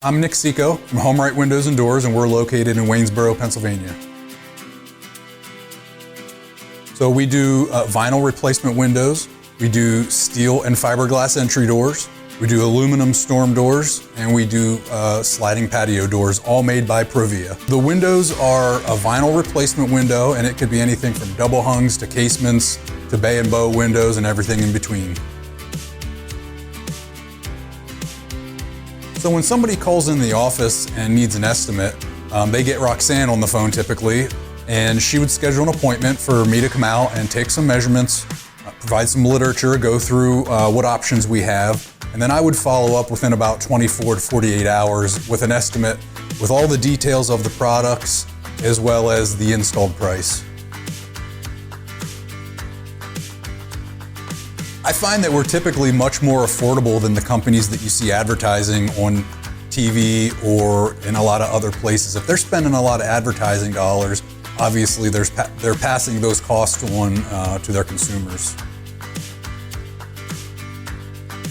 I'm Nick Seco from HomeRight Windows and Doors, and we're located in Waynesboro, Pennsylvania. So we do vinyl replacement windows, we do steel and fiberglass entry doors, we do aluminum storm doors, and we do sliding patio doors, all made by Provia. The windows are a vinyl replacement window, and it could be anything from double hungs to casements to bay and bow windows and everything in between. So when somebody calls in the office and needs an estimate, they get Roxanne on the phone typically, and she would schedule an appointment for me to come out and take some measurements, provide some literature, go through what options we have, and then I would follow up within about 24 to 48 hours with an estimate with all the details of the products as well as the installed price. I find that we're typically much more affordable than the companies that you see advertising on TV or in a lot of other places. If they're spending a lot of advertising dollars, obviously they're passing those costs on to their consumers.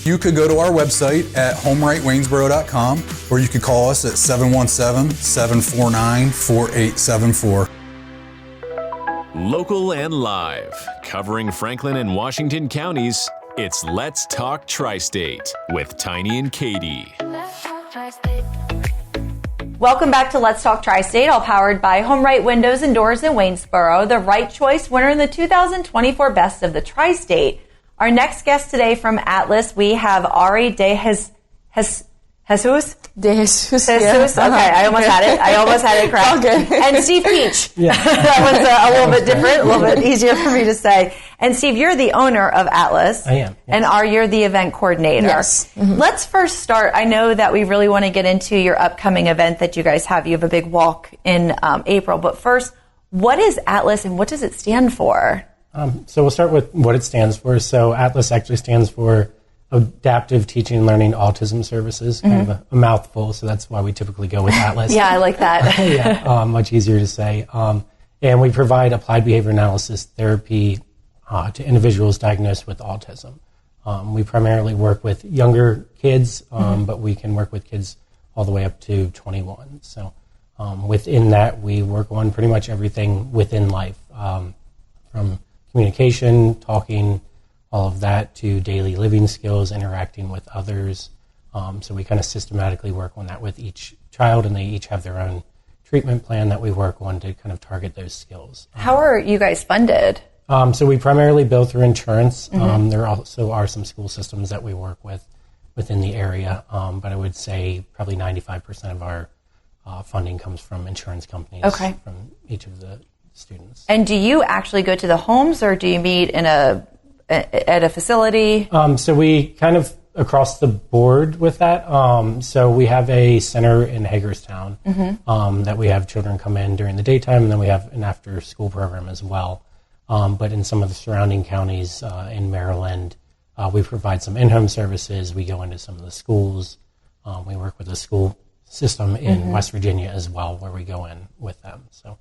You could go to our website at homerightwaynesboro.com, or you could call us at 717-749-4874. Local and live, covering Franklin and Washington counties, it's Let's Talk TriState with Tiny and Katie. Welcome back to Let's Talk TriState, all powered by HomeRight Windows and Doors in Waynesboro, the right choice winner in the 2024 Best of the TriState. Our next guest today from Atlas, we have Ari De Jesus. Yeah. Okay, I almost had it correct. Okay. And Steve Peach. Yeah. That was a little bit different, a little bit easier for me to say. And Steve, you're the owner of Atlas. I am. Yes. And Ari, you're the event coordinator. Yes. Mm-hmm. Let's first start. I know that we really want to get into your upcoming event that you guys have. You have a big walk in April. But first, what is Atlas and what does it stand for? So we'll start with what it stands for. So Atlas actually stands for Adaptive Teaching and Learning Autism Services, kind of a mouthful, so that's why we typically go with Atlas. Yeah, I like that. Yeah, much easier to say. And we provide applied behavior analysis therapy to individuals diagnosed with autism. We primarily work with younger kids, but we can work with kids all the way up to 21. So within that, we work on pretty much everything within life, from communication, talking, all of that, to daily living skills, interacting with others. So we kind of systematically work on that with each child, and they each have their own treatment plan that we work on to kind of target those skills. How are you guys funded? So we primarily bill through insurance. There also are some school systems that we work with within the area, but I would say probably 95% of our funding comes from insurance companies from each of the students. And do you actually go to the homes, or do you meet at a facility? So we kind of across the board with that. So we have a center in Hagerstown that we have children come in during the daytime, and then we have an after-school program as well. But in some of the surrounding counties in Maryland, we provide some in-home services. We go into some of the schools. We work with the school system in West Virginia as well, where we go in with them. So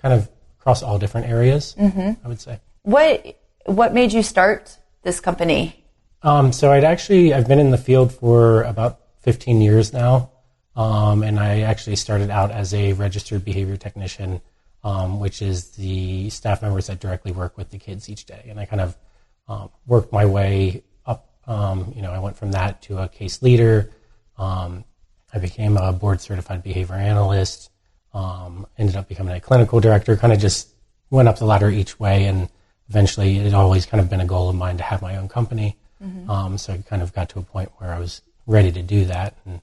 kind of across all different areas, I would say. What made you start this company? So I've been in the field for about 15 years now, and I actually started out as a registered behavior technician, which is the staff members that directly work with the kids each day. And I kind of worked my way up. I went from that to a case leader. I became a board-certified behavior analyst, ended up becoming a clinical director, kind of just went up the ladder each way, and eventually it had always kind of been a goal of mine to have my own company. So I kind of got to a point where I was ready to do that, and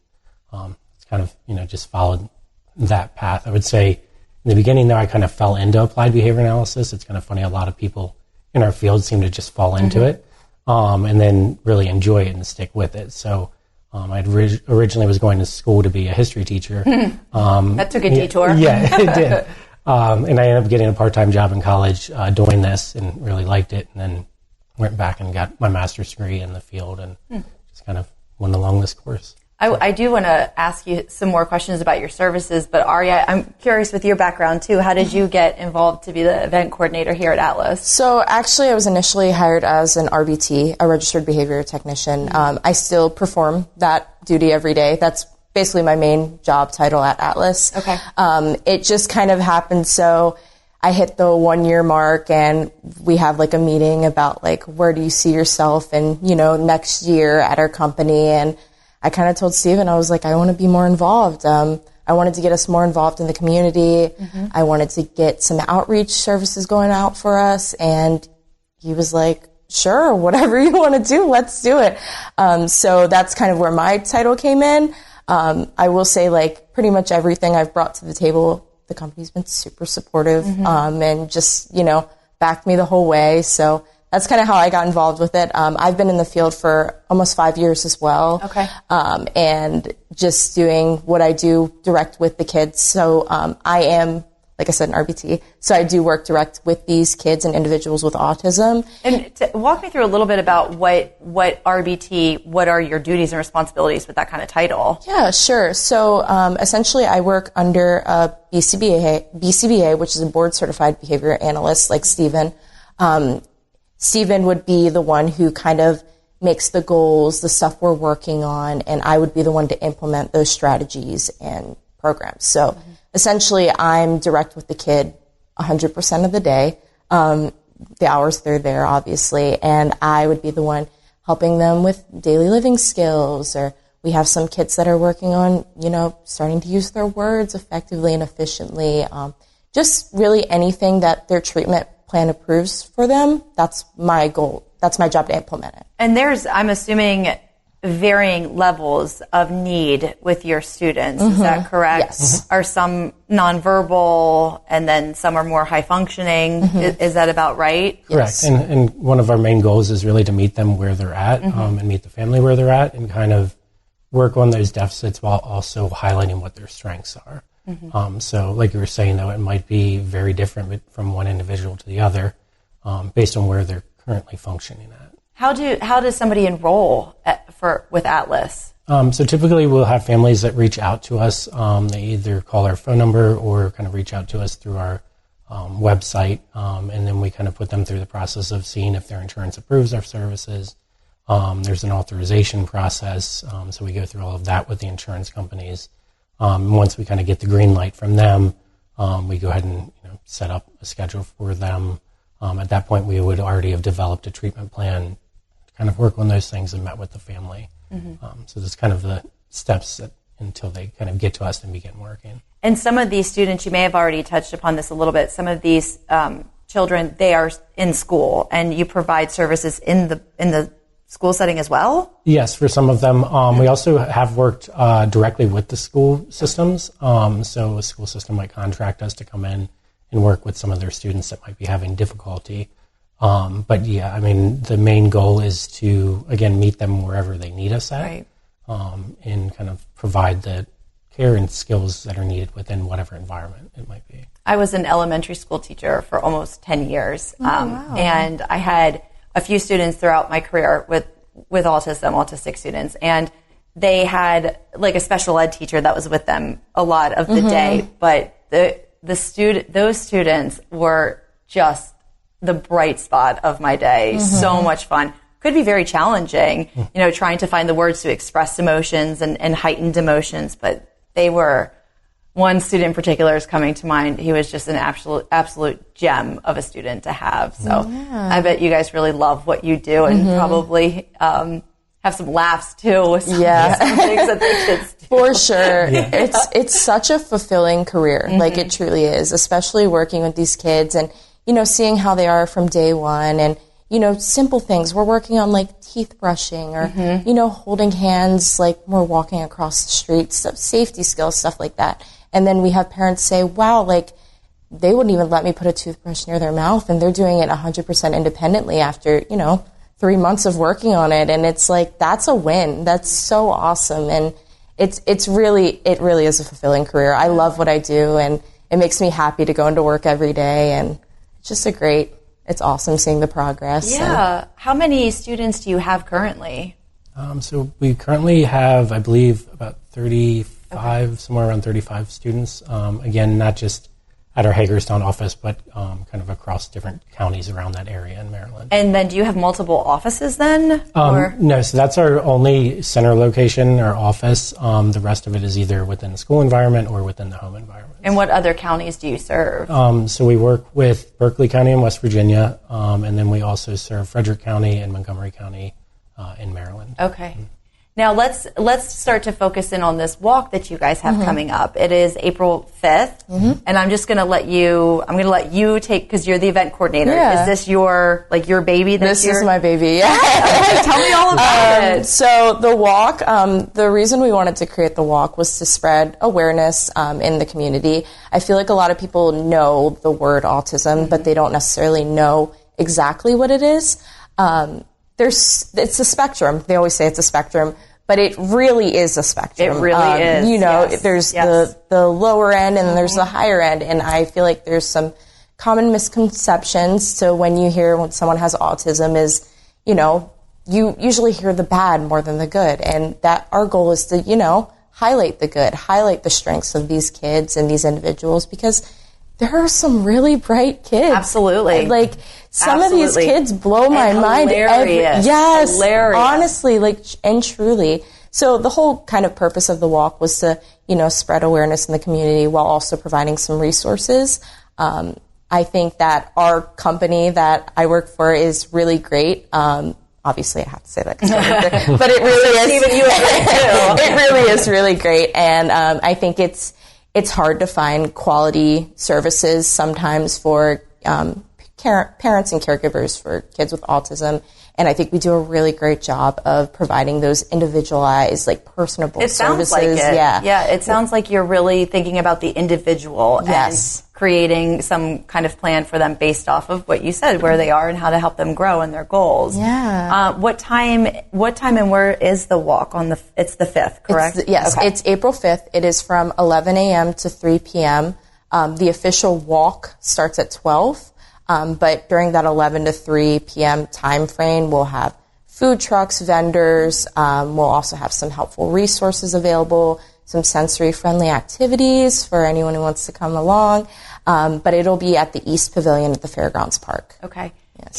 it's kind of, just followed that path. I would say in the beginning, though, I kind of fell into applied behavior analysis. It's kind of funny, a lot of people in our field seem to just fall into it and then really enjoy it and stick with it. So I originally was going to school to be a history teacher. That took a detour. Yeah, it did. And I ended up getting a part-time job in college doing this, and really liked it, and then went back and got my master's degree in the field, and just kind of went along this course. I do want to ask you some more questions about your services, but Arya, I'm curious with your background too. How did you get involved to be the event coordinator here at Atlas? So actually I was initially hired as an RBT, a registered behavior technician. I still perform that duty every day. That's basically my main job title at Atlas. Okay. It just kind of happened. So I hit the 1 year mark and we have like a meeting about like, where do you see yourself and, next year at our company. And I kind of told Steven, I was like, I want to be more involved. I wanted to get us more involved in the community. I wanted to get some outreach services going out for us. And he was like, sure, whatever you want to do, let's do it. So that's kind of where my title came in. I will say, like, pretty much everything I've brought to the table, the company's been super supportive, and just, backed me the whole way. So that's kind of how I got involved with it. I've been in the field for almost 5 years as well. Okay. And just doing what I do direct with the kids. So I am, like I said, an RBT. So I do work direct with these kids and individuals with autism. And walk me through a little bit about what RBT, what are your duties and responsibilities with that kind of title? Yeah, sure. So essentially I work under BCBA, which is a board certified behavior analyst like Steven. Steven would be the one who kind of makes the goals, the stuff we're working on, and I would be the one to implement those strategies and programs. So essentially, I'm direct with the kid 100% of the day, the hours they're there, obviously, and I would be the one helping them with daily living skills, or we have some kids that are working on, starting to use their words effectively and efficiently, just really anything that their treatment plan approves for them. That's my goal. That's my job to implement it. And there's, I'm assuming, varying levels of need with your students. Is that correct? Yes. Are some nonverbal and then some are more high functioning? Is that about right? Correct. Yes. And one of our main goals is really to meet them where they're at, and meet the family where they're at, and kind of work on those deficits while also highlighting what their strengths are. So like you were saying, though, it might be very different from one individual to the other, based on where they're currently functioning at. How does somebody enroll with Atlas? So typically we'll have families that reach out to us. They either call our phone number or kind of reach out to us through our website, and then we kind of put them through the process of seeing if their insurance approves our services. There's an authorization process, so we go through all of that with the insurance companies. Once we kind of get the green light from them, we go ahead and set up a schedule for them. At that point, we would already have developed a treatment plan to kind of work on those things and met with the family. So that's kind of the steps until they kind of get to us and begin working. And some of these students, you may have already touched upon this a little bit, some of these children, they are in school, and you provide services in the school setting as well? Yes, for some of them. We also have worked directly with the school systems. So a school system might contract us to come in and work with some of their students that might be having difficulty. But yeah, I mean, the main goal is to, again, meet them wherever they need us at, Right. And kind of provide the care and skills that are needed within whatever environment it might be. I was an elementary school teacher for almost 10 years. Wow. And I had a few students throughout my career with autism, autistic students, and they had like a special ed teacher that was with them a lot of the day. But those students were just the bright spot of my day. So much fun. Could be very challenging, trying to find the words to express emotions and heightened emotions. But they were, one student in particular is coming to mind. He was just an absolute gem of a student to have. So I bet you guys really love what you do and probably have some laughs too with some things that the kids do. For sure. Yeah. It's such a fulfilling career. Like it truly is, especially working with these kids and, seeing how they are from day one and, simple things. We're working on like teeth brushing or, holding hands, like we're walking across the street, safety skills, stuff like that. And then we have parents say, wow, like they wouldn't even let me put a toothbrush near their mouth, and they're doing it 100% independently after, 3 months of working on it. And it's like, that's a win. That's so awesome. And it really is a fulfilling career. I love what I do, and it makes me happy to go into work every day. And it's just it's awesome seeing the progress. Yeah. How many students do you have currently? So we currently have, I believe, about 35, somewhere around 35 students. Again, not just at our Hagerstown office, but kind of across different counties around that area in Maryland. And then do you have multiple offices then? Or? No, so that's our only center location, our office. The rest of it is either within the school environment or within the home environment. And what other counties do you serve? So we work with Berkeley County in West Virginia, and then we also serve Frederick County and Montgomery County in Maryland. Okay. Now let's start to focus in on this walk that you guys have coming up. It is April 5th, and I'm just going to let you take, because you're the event coordinator. Yeah. Is this your baby? This is my baby. Yeah. Okay, tell me all about it. So the walk, the reason we wanted to create the walk was to spread awareness in the community. I feel like a lot of people know the word autism, but they don't necessarily know exactly what it is. It's a spectrum. They always say it's a spectrum, but it really is a spectrum. It really is. Yes. There's the lower end and then there's the higher end, and I feel like there's some common misconceptions. So when you hear when someone has autism is, you usually hear the bad more than the good, and that our goal is to, highlight the good, highlight the strengths of these kids and these individuals, because there are some really bright kids. Absolutely. Like, some of these kids blow my mind. Hilarious. Yes. Hilarious. Honestly, and truly. So the whole kind of purpose of the walk was to, spread awareness in the community while also providing some resources. I think that our company that I work for is really great. Obviously, I have to say that, but it really is. Even you agree too. It really is really great, and I think it's hard to find quality services sometimes for parents and caregivers for kids with autism. And I think we do a really great job of providing those individualized, personable services. Sounds like it. Yeah, it sounds like you're really thinking about the individual and creating some kind of plan for them based off of what you said, where they are and how to help them grow in their goals. Yeah. What time and where is the walk it's the 5th, correct? It's April 5th. It is from 11 a.m. to 3 p.m. The official walk starts at 12. But during that 11 to 3 p.m. time frame, we'll have food trucks, vendors. We'll also have some helpful resources available, some sensory-friendly activities for anyone who wants to come along. But it'll be at the East Pavilion at the Fairgrounds Park. Okay. Yes.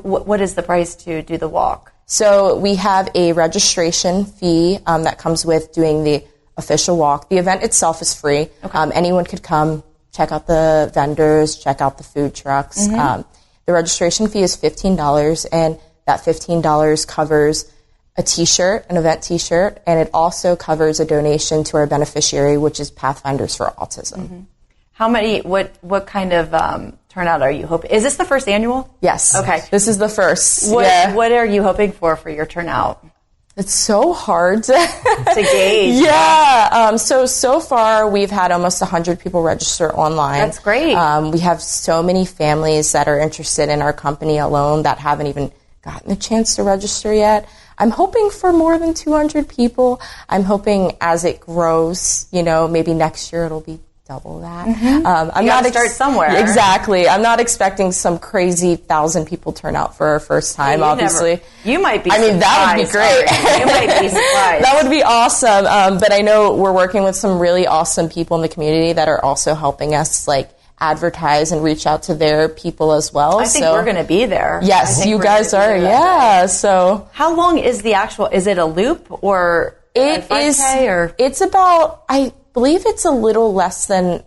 What is the price to do the walk? So we have a registration fee that comes with doing the official walk. The event itself is free. Okay. Anyone could come. Check out the vendors, check out the food trucks. The registration fee is $15, and that $15 covers a T-shirt, an event T-shirt, and it also covers a donation to our beneficiary, which is Pathfinders for Autism. How many? What kind of turnout are you hoping? Is this the first annual? Yes. Okay. This is the first. What are you hoping for your turnout? It's so hard to gauge. Yeah. So far we've had almost 100 people register online. That's great. We have so many families that are interested in our company alone that haven't even gotten a chance to register yet. I'm hoping for more than 200 people. I'm hoping as it grows, maybe next year it'll be double that. I'm not start somewhere. Exactly. I'm not expecting some crazy 1,000 people turnout for our first time. Obviously, you might be. That would be great. You might be surprised. That would be awesome. But I know we're working with some really awesome people in the community that are also helping us advertise and reach out to their people as well. I think we're going to be there. Yes, you guys are. Yeah. So how long is the actual? Is it a loop or it is? Or? It's about. I believe it's a little less than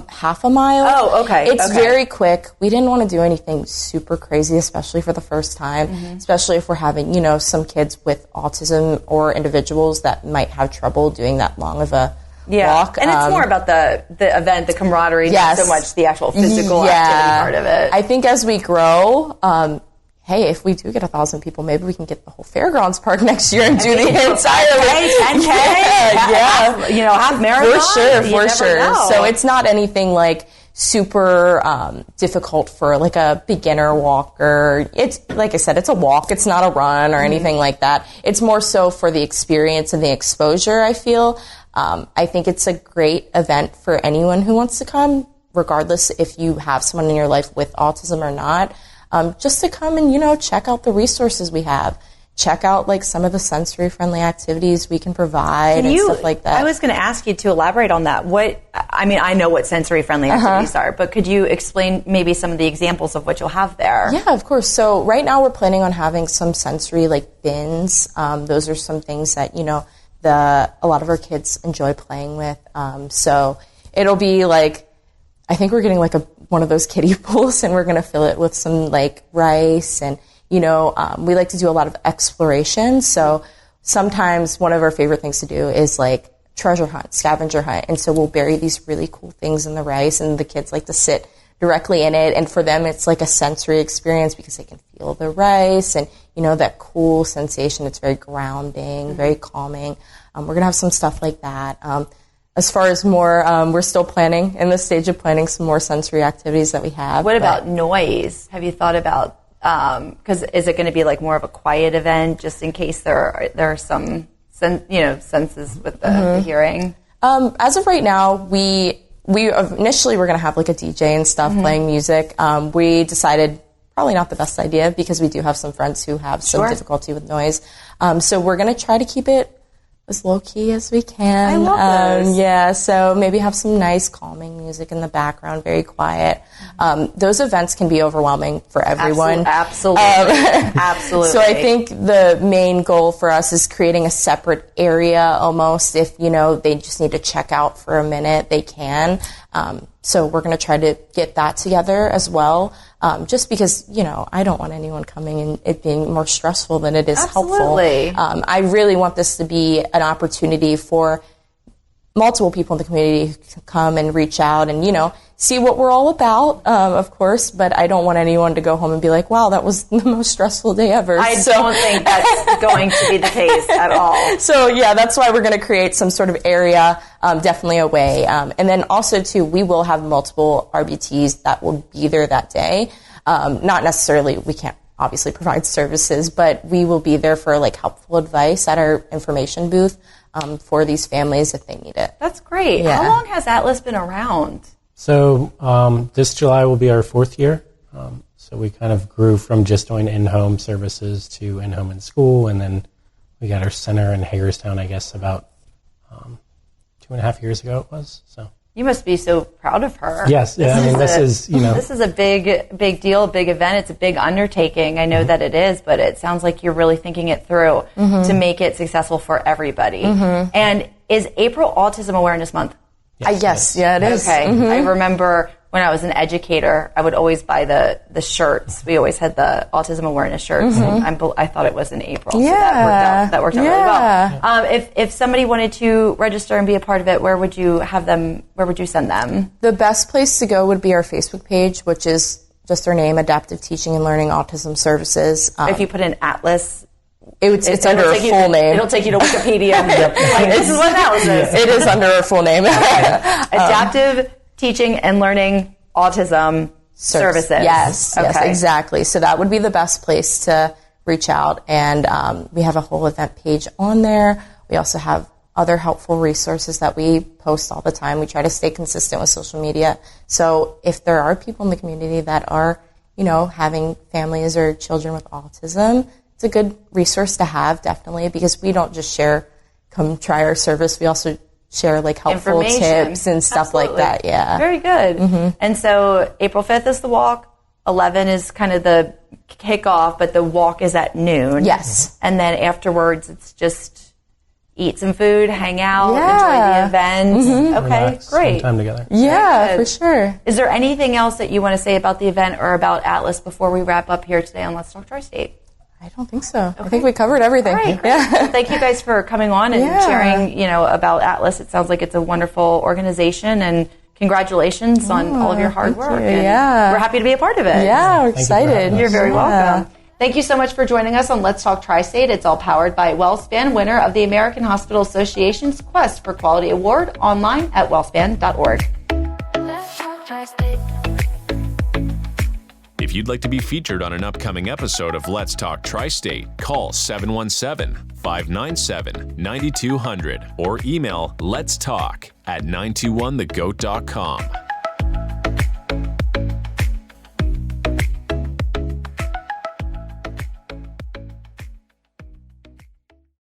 half a mile. Oh, okay. It's very quick. We didn't want to do anything super crazy, especially for the first time, especially if we're having, some kids with autism or individuals that might have trouble doing that long of a walk. And it's more about the event, the camaraderie, not so much the actual physical activity part of it. I think as we grow, hey, if we do get 1,000 people, maybe we can get the whole Fairgrounds Park next year and do the entire 10K, half marathon. For sure. So it's not anything super difficult for a beginner walker. It's like I said, it's a walk. It's not a run or anything like that. It's more so for the experience and the exposure, I feel. I think it's a great event for anyone who wants to come, regardless if you have someone in your life with autism or not. Just to come and, check out the resources we have. check out like some of the sensory friendly activities we can provide and stuff like that. I was going to ask you to elaborate on that. I know what sensory friendly activities are, but could you explain maybe some of the examples of what you'll have there? Yeah, of course. So right now we're planning on having some sensory like bins. Those are some things that, a lot of our kids enjoy playing with. So it'll be like, I think we're getting like one of those kiddie pools, and we're going to fill it with some like rice, and we like to do a lot of exploration. So sometimes one of our favorite things to do is like treasure hunt, scavenger hunt. And so we'll bury these really cool things in the rice, and the kids like to sit directly in it. And for them, it's like a sensory experience because they can feel the rice and, that cool sensation. It's very grounding, very calming. We're going to have some stuff like that. As far as more, we're still planning, in the stage of planning some more sensory activities that we have. What about noise? Have you thought about, because is it going to be like more of a quiet event just in case there are some, senses with the hearing? As of right now, we initially were going to have like a DJ and stuff playing music. We decided probably not the best idea because we do have some friends who have some difficulty with noise. So we're going to try to keep it as low-key as we can. I love this. Yeah, so maybe have some nice calming music in the background, very quiet. Those events can be overwhelming for everyone. Absolutely. Absolutely. So I think the main goal for us is creating a separate area almost. If, they just need to check out for a minute, they can. So we're going to try to get that together as well. Just because, I don't want anyone coming and it being more stressful than it is Absolutely. helpful. I really want this to be an opportunity for multiple people in the community to come and reach out and, see what we're all about, of course, but I don't want anyone to go home and be like, wow, that was the most stressful day ever. I don't think that's going to be the case at all. So, yeah, that's why we're going to create some sort of area, definitely a way. And then also, too, we will have multiple RBTs that will be there that day. Not necessarily, we can't obviously provide services, but we will be there for like helpful advice at our information booth for these families if they need it. That's great. Yeah. How long has Atlas been around? So this July will be our 4th year. So we kind of grew from just doing in-home services to in-home and school, and then we got our center in Hagerstown, I guess, about 2.5 years ago it was. So You must be so proud of her. Yes, this is This is a big deal, a big event. It's a big undertaking. I know that it is, but it sounds like you're really thinking it through to make it successful for everybody. And is April Autism Awareness Month? Yes, yeah, it is. Okay. I remember when I was an educator, I would always buy the shirts. We always had the Autism Awareness shirts. And I thought it was in April. So that worked out really well. If somebody wanted to register and be a part of it, where would you send them? The best place to go would be our Facebook page, which is just our name, Adaptive Teaching and Learning Autism Services. If you put in Atlas, it's under a full name. It'll take you to Wikipedia. This is what Atlas is. It is under a full name. Adaptive Teaching and Learning Autism Services. Yes, exactly. So that would be the best place to reach out. And we have a whole event page on there. We also have other helpful resources that we post all the time. We try to stay consistent with social media. So if there are people in the community that are, having families or children with autism, it's a good resource to have, definitely, because we don't just share, come try our service. We also share like helpful tips and stuff like that. Yeah. Very good. And so April 5th is the walk. 11 is kind of the kickoff, but the walk is at noon. Yes. And then afterwards, it's just eat some food, hang out, enjoy the event. Okay, relax, great. spend time together. Yeah, for sure. Is there anything else that you want to say about the event or about Atlas before we wrap up here today on Let's Talk TriState? I don't think so. I think we covered everything. All right, well, thank you guys for coming on and sharing, about Atlas. It sounds like it's a wonderful organization, and congratulations on all of your hard work. And we're happy to be a part of it. Yeah, we're excited. You're very welcome. Thank you so much for joining us on Let's Talk TriState. It's all powered by WellSpan, winner of the American Hospital Association's Quest for Quality Award, online at wellspan.org. Let's talk TriState. If you'd like to be featured on an upcoming episode of Let's Talk TriState, call 717-597-9200 or email letstalk@921thegoat.com.